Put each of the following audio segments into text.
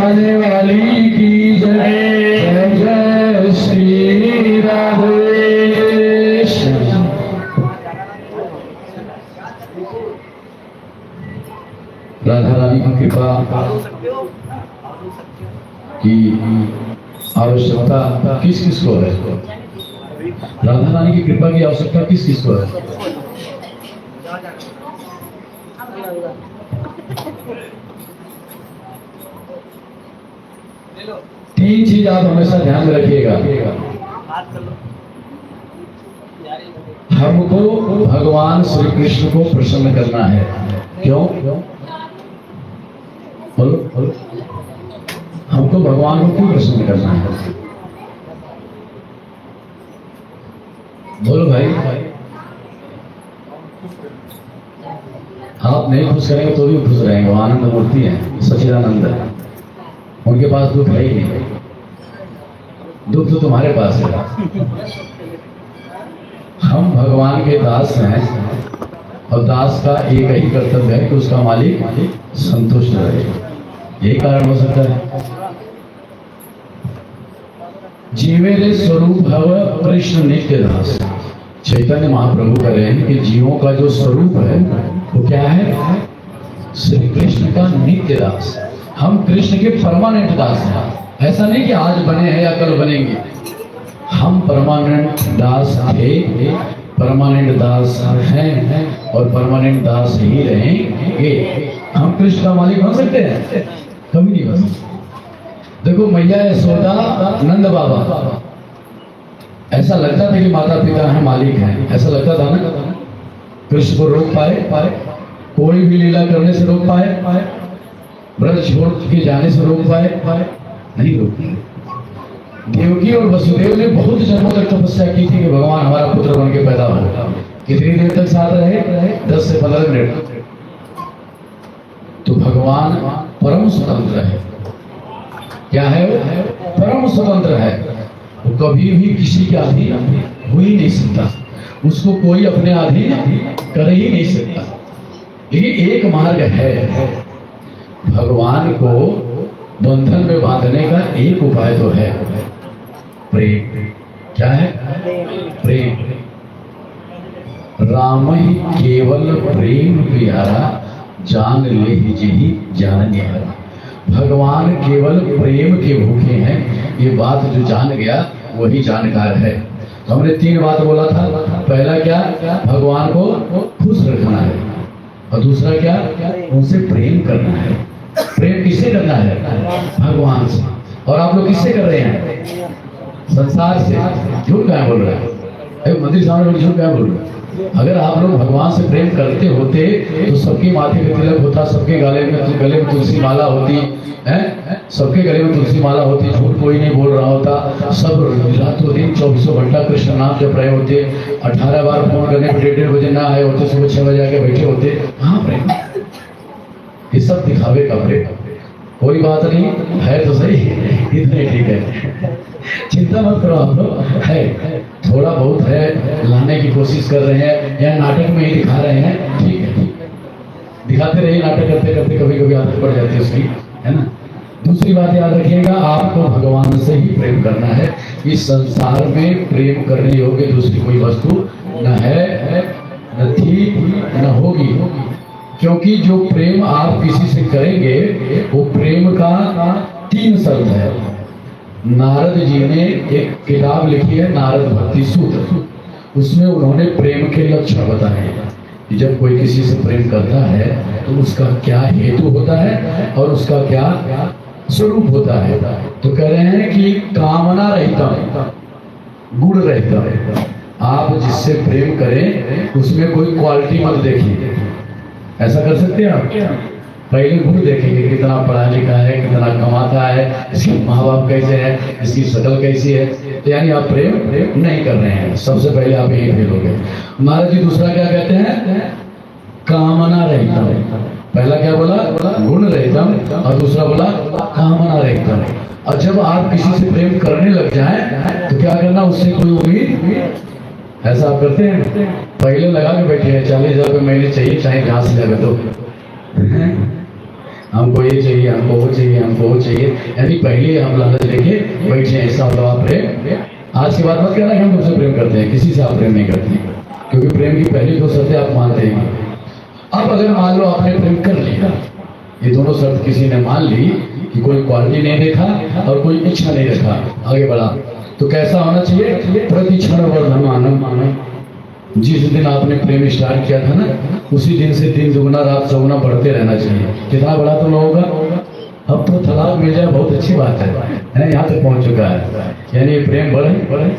वाले वाली की जय। जय जय श्री राधे कृष्ण। राधा रानी की कृपा की आवश्यकता किस किस को है? राधा रानी की कृपा की आवश्यकता किस किस को है? तीन चीज आप हमेशा ध्यान में रखिएगा। हमको भगवान श्री कृष्ण को प्रसन्न करना है। क्यों? बोलो। हमको भगवान को क्यों प्रसन्न करना है? बोलो भाई। आप नहीं खुश करेंगे तो भी खुश रहेंगे। वो आनंद मूर्ति है, सच्चिदानंद है, उनके पास दुख है ही नहीं। दुख तो तुम्हारे पास है। हम भगवान के दास हैं और दास का एक ही कर्तव्य है कि उसका मालिक संतुष्ट रहे। यही कारण हो सकता है। जीवेरे स्वरूप भव कृष्ण नित्य दास। चैतन्य महाप्रभु कह रहे हैं कि जीवों का जो स्वरूप है वो क्या है? श्री कृष्ण का नित्य दास। हम कृष्ण के परमानेंट दास हैं। ऐसा नहीं कि आज बने हैं या कल बनेंगे। हम परमानेंट दास थे, परमानेंट दास हैं और परमानेंट दास ही रहेंगे। हम कृष्ण का मालिक बन सकते हैं? कभी नहीं बन सकते। देखो मैया यशोदा, नंद बाबा, ऐसा लगता था कि माता पिता हैं, मालिक हैं, ऐसा लगता था ना। कृष्ण को रोक पाए? कोई भी लीला करने से रोक पाए? ब्रज छोड़ के जाने से रोक पाए? नहीं रोक। देवकी और वसुदेव ने बहुत जन्मों तक तपस्या की थी कि भगवान हमारा पुत्र बन के पैदा हो। कितनी देर तक साथ रहे? 10 से 15 मिनट। तो भगवान परम स्वतंत्र है। क्या है वो? परम स्वतंत्र है। वो कभी भी किसी के अधीन हो ही नहीं सकता। उसको कोई अपने अधीन कर ही नहीं सकता। लेकिन एक मार्ग है, भगवान को बंधन में बांधने का एक उपाय तो है, प्रेम। क्या है? प्रेम। राम ही केवल प्रेम प्यारा, जान ले ही जान न्यारा। भगवान केवल प्रेम के भूखे हैं। ये बात जो जान गया वही जानकार है। तो हमने 3 बात बोला था। पहला क्या? भगवान को खुश रखना है। और दूसरा क्या? उनसे प्रेम करना है। प्रेम किससे करना है? भगवान से। और आप लोग किससे कर रहे हैं? संसार से। झूठ क्या बोल रहे हैं? मंदिर सामने झूठ क्या बोल रहे हैं? अगर आप लोग भगवान से प्रेम करते होते तो सबके माथे पे तिलक होता, सबके गले में तुलसी माला होती है, सबके गले में तुलसी माला होती। झूठ कोई नहीं बोल रहा होता। सब रातों दिन 24 घंटा कृष्ण नाम जप रहे होते। 18 बार फोन करने पर 1:30 बजे ना आए होते, सुबह 6 बजे आके बैठे होते। हाँ प्रेम। ये सब दिखावे का प्रेम। कोई बात नहीं है तो सही, इतना ही ठीक है। चिंता मत करो आप लोग। है थोड़ा बहुत है, लाने की कोशिश कर रहे हैं या नाटक में ही दिखा रहे हैं। ठीक है, दिखाते रहिए। नाटक करते करते कभी कभी आदत पड़ जाती है उसकी, है ना। दूसरी बात याद रखिएगा, आपको भगवान से ही प्रेम करना है। इस संसार में प्रेम करने योग्य दूसरी कोई वस्तु न है, न थी, न होगी। क्योंकि जो प्रेम आप किसी से करेंगे वो प्रेम का 3 शर्त है। नारद जी ने एक किताब लिखी है, नारद भक्ति सूत्र। उसमें उन्होंने प्रेम के लक्षण बताए कि जब कोई किसी से प्रेम करता है तो उसका क्या हेतु होता है और उसका क्या स्वरूप होता है। तो कह रहे हैं कि कामना रहता, गुण रहता है। आप जिससे प्रेम करें उसमें कोई क्वालिटी मत देखिए। ऐसा कर सकते हैं आप? पहले गुण देखेंगे, कितना पढ़ा लिखा है, कितना कमाता है, इसके माँ बाप कैसे हैं, इसकी शक्ल कैसी है। तो यानी आप प्रेम नहीं कर रहे हैं। सबसे पहले आप यही फेल हो गए। महाराज जी दूसरा क्या कहते हैं? कामना रहता है। पहला क्या बोला? गुण रहता। और दूसरा बोला कामना रहता। और जब आप किसी से प्रेम करने लग जाएं तो क्या करना? उससे कोई उम्मीद। ऐसा आप करते हैं? पहले लगा के बैठे हैं 40,000 रुपये महीने चाहिए, चाहे जहां से लगा दो। हमको ये चाहिए, हमको वो चाहिए, हमको वो चाहिए, यानी पहले हम लालच लेके बैठे हैं। ऐसा होता आप प्रेम आज के बाद मत कहना कि हम तुमसे प्रेम करते हैं, किसी से आप प्रेम नहीं करते हैं, क्योंकि प्रेम की पहली दो शर्तें आप मानते हैं। अब अगर मान लो आपने प्रेम कर लिया, ये दोनों शर्त किसी ने मान ली कि कोई क्वालिटी नहीं देखा और कोई इच्छा नहीं रखा, आगे बढ़ा, तो कैसा होना चाहिए? प्रति क्षण वर्धमान। जिस दिन आपने प्रेम स्टार्ट किया था ना, उसी दिन से दिन दुगना रात चौगुना बढ़ते रहना चाहिए। कितना बड़ा तो होगा? अब तो तलाक मिल जाए बहुत अच्छी बात है ना, यहाँ तक पहुंच चुका है। यानी प्रेम बढ़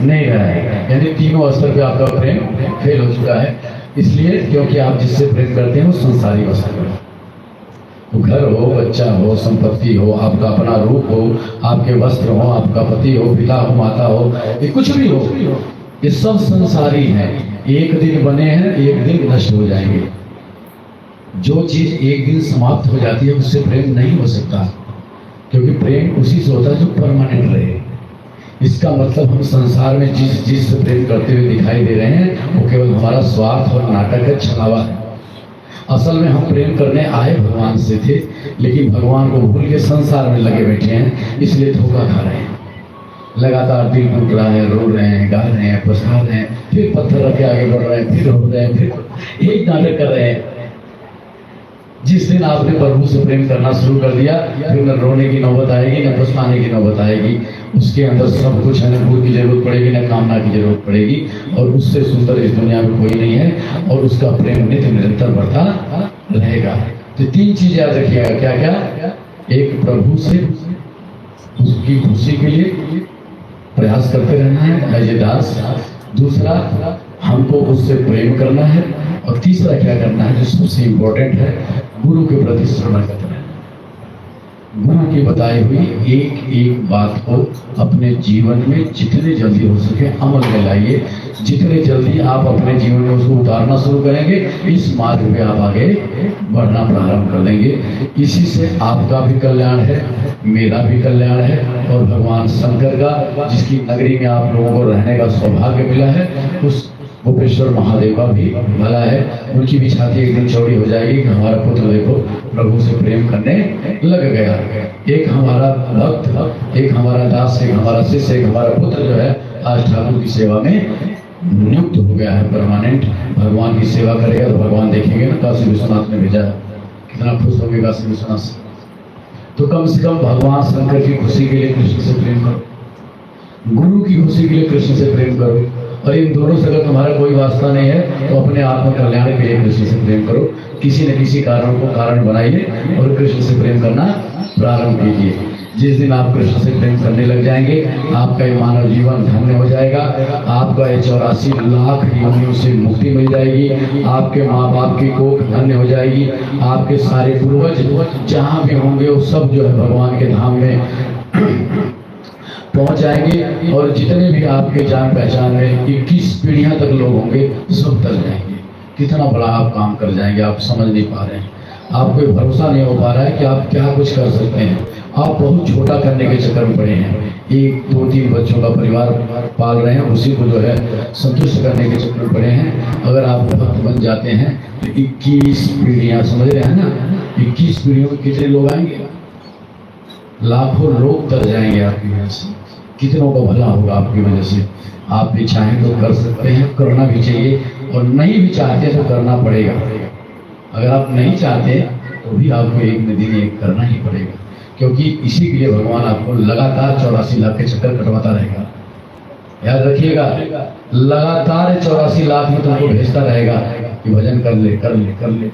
नहीं रहा है, यानी तीनों स्तर पे आपका प्रेम फेल हो चुका है। इसलिए क्योंकि आप जिससे प्रेम करते हैं वो संसारी वस्तु है, वो घर हो, बच्चा हो, संपत्ति हो, आपका अपना रूप हो, आपके वस्त्र हो, आपका पति हो, पिता हो, माता हो, ये कुछ भी हो, ये सब संसारी है। एक दिन बने हैं, एक दिन नष्ट हो जाएंगे। जो चीज एक दिन समाप्त हो जाती है उससे प्रेम नहीं हो सकता, क्योंकि प्रेम उसी से होता है जो परमानेंट रहे। इसका मतलब हम संसार में जिस चीज से प्रेम करते हुए दिखाई दे रहे हैं वो केवल हमारा स्वार्थ और नाटक है, छलावा है। असल में हम प्रेम करने आए भगवान से थे, लेकिन भगवान को भूल के संसार में लगे बैठे हैं, इसलिए धोखा खा रहे हैं। लगातार दिल टूट रहा है, रो रहे हैं, गा रहे हैं, पछता रहे हैं, फिर पत्थर रख के आगे बढ़ रहे हैं, फिर रो रहे हैं, फिर यही नाटक कर रहे हैं। जिस दिन आपने प्रभु से प्रेम करना शुरू कर दिया, फिर न रोने की नौबत आएगी, न पछताने की नौबत आएगी। उसके अंदर सब कुछ है, न भूख की जरूरत पड़ेगी, न कामना की जरूरत पड़ेगी, और उससे सुंदर इस दुनिया में कोई नहीं है, और उसका प्रेम नित्य निरंतर बढ़ता रहेगा। तो तीन चीज याद रखिएगा, क्या क्या? एक, प्रभु से उसकी खुशी के लिए प्रयास करते रहना है एज ए दास। दूसरा, हमको उससे प्रेम करना है। और तीसरा क्या करना है, जो सबसे इंपॉर्टेंट है, गुरु के प्रति श्रवण करना है। गुरु की बताई हुई एक एक बात को अपने जीवन में जितने जल्दी हो सके अमल में लाइए। जितने जल्दी आप अपने जीवन में उसको उतारना शुरू करेंगे, इस मार्ग में आप आगे बढ़ना प्रारंभ कर देंगे। इसी से आपका भी कल्याण है, मेरा भी कल्याण है, और भगवान शंकर का, जिसकी नगरी में आप लोगों को रहने का सौभाग्य मिला है, उस गोपेश्वर महादेव का भी भला है। उनकी भी छाती एक दिन चौड़ी हो जाएगी कि हमारा पुत्र देखो प्रभु से प्रेम करने लग गया। एक हमारा भक्त, एक हमारा दास, एक हमारा शिष्य, एक हमारा पुत्र जो है आज ठाकुर की सेवा में नियुक्त हो गया है परमानेंट। भगवान की सेवा करेगा तो भगवान देखेंगे ना, काशी विश्वनाथ ने भेजा, कितना खुश होंगे काशी विश्वनाथ से। तो कम से कम भगवान शंकर की खुशी के लिए कृष्ण से प्रेम करो, गुरु की खुशी के लिए कृष्ण से प्रेम करो। और इन दोनों से अगर तुम्हारा कोई वास्ता नहीं है तो अपने आत्म कल्याण के लिए कृष्ण से प्रेम करो। किसी न किसी कारण को कारण बनाइए और कृष्ण से प्रेम करना प्रारंभ कीजिए। जिस दिन आप कृष्ण से प्रेम करने लग जाएंगे, आपका ये मानव जीवन धन्य हो जाएगा। आपका ये 84 लाख योनियों से मुक्ति मिल जाएगी। आपके माँ बाप की कोख धन्य हो जाएगी। आपके सारे पूर्वज जहाँ भी होंगे वो सब जो है भगवान के धाम में पहुंच जाएंगे। और जितने भी आपके जान पहचान में 21 पीढ़ियां तक लोग होंगे, सब तर जाएंगे। कितना बड़ा आप काम कर जाएंगे, आप समझ नहीं पा रहे हैं। आपको भरोसा नहीं हो पा रहा है कि आप क्या कुछ कर सकते हैं। आप बहुत छोटा करने के चक्कर में पड़े हैं। 1, 2, 3 बच्चों का परिवार पाल रहे हैं, उसी को जो है संतुष्ट करने के चक्कर में पड़े हैं। अगर आप भक्त बन जाते हैं तो 21 पीढ़ियां, समझ रहे हैं ना, 21 पीढ़ियों में कितने लोग आएंगे? लाखों लोग तर जाएंगे आपकी वजह से। कितनों का भला होगा आपकी वजह से। आप भी चाहें तो कर सकते हैं, करना भी चाहिए, और नहीं भी चाहते तो करना पड़ेगा। अगर आप नहीं चाहते तो भी आपको एक न दिन एक करना ही पड़ेगा, क्योंकि इसी के लिए भगवान आपको लगातार 84 लाख के चक्कर कटवाता रहेगा। याद रखिएगा, लगातार 84 लाख में तुमको भेजता रहेगा कि भजन कर ले, कर ले, कर ले।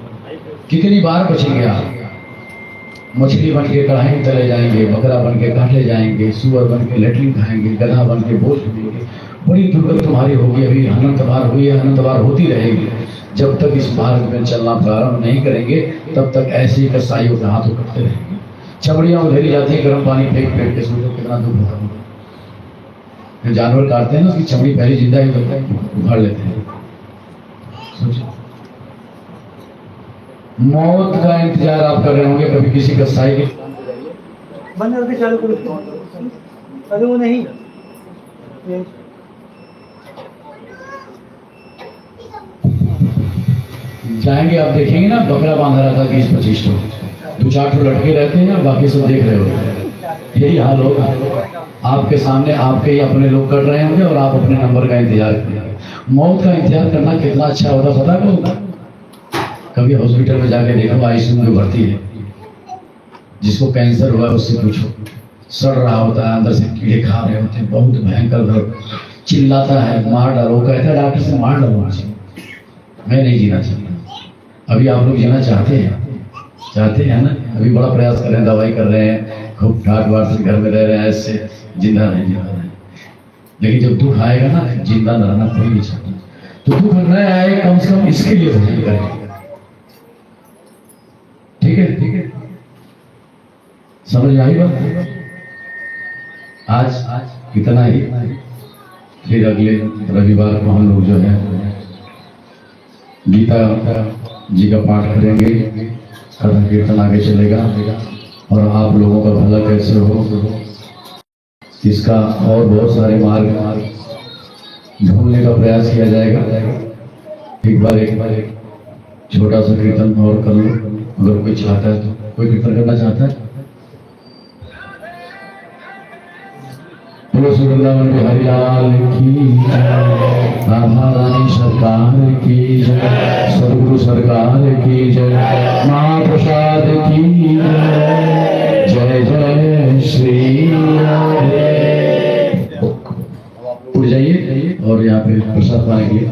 कितनी बार बचेंगे आप? मछली बन के कढ़ाई में तले जाएंगे, बकरा बन के काटे जाएंगे, सुअर बन के लेटरिन खाएंगे, गधा बन के बोझ ढूंढेंगे। बड़ी दुर्गत तुम्हारी होगी। अभी अनंत बार हुई है, अनंत बार होती रहेगी। जब तक इस मार्ग में चलना प्रारंभ नहीं करेंगे, तब तक ऐसे ही कसाईयों के हाथों कटते रहेंगे। छबड़ियां उधेरी जाती है, गर्म पानी फेंक फेंक के, सोचो कितना दुख होता है। जानवर काटते हैं ना, उसकी चमड़ी पहले जिंदा ही उखाड़ लेते हैं। सोचो, मौत का इंतजार आप कर रहे होंगे कभी किसी कसाई के। बंद करके चालू करो। अरे वो नहीं, जाएंगे आप देखेंगे ना, बकरा बांधा रहा था 20-25 लोग, दो चार ठो लड़के रहते हैं, बाकी सब देख रहे होते, यही हाल होगा। आपके सामने आपके ही अपने लोग कर रहे होंगे और आप अपने नंबर का इंतजार करेंगे। मौत का इंतजार करना कितना अच्छा होता पता है? कभी हॉस्पिटल में जाके देखो, आईसीयू में भर्ती है, जिसको कैंसर हुआ उससे पूछो, सड़ रहा होता है, अंदर से कीड़े खा रहे होते हैं, बहुत भयंकर दर्द, चिल्लाता है मार डालो, कहता है डॉक्टर से मार डालो मुझे, मैं नहीं जीना चाहता। अभी आप लोग जीना चाहते हैं ना? अभी बड़ा प्रयास कर रहे हैं, दवाई कर रहे हैं, खूब ठाट बाट से घर में रह रहे हैं, इससे जिंदा नहीं। लेकिन जब दुख आएगा ना, जिंदा न रहना कोई नहीं चाहता। तो दुख न आए, कम से कम इसके लिए भोजन करें। ठीक है, समझ आई बात? आज इतना ही, फिर अगले रविवार को हम लोग जो है गीता जी का पाठ करेंगे, कथा कीर्तन आगे चलेगा, और आप लोगों का भला कैसे हो इसका और बहुत सारे मार्ग ढूंढने का प्रयास किया जाएगा। एक बार छोटा सा कीर्तन और कर लो, अगर कोई चाहता है तो। कोई कीर्तन करना चाहता है? बोलो श्री वृंदावन बिहारी लाल की, राधा रानी सरकार की जय, सदगुरु सरकार की जय, महाप्रसाद की जय, जय श्री राधे। उठ जाइए और यहाँ पे प्रसाद पाएंगे।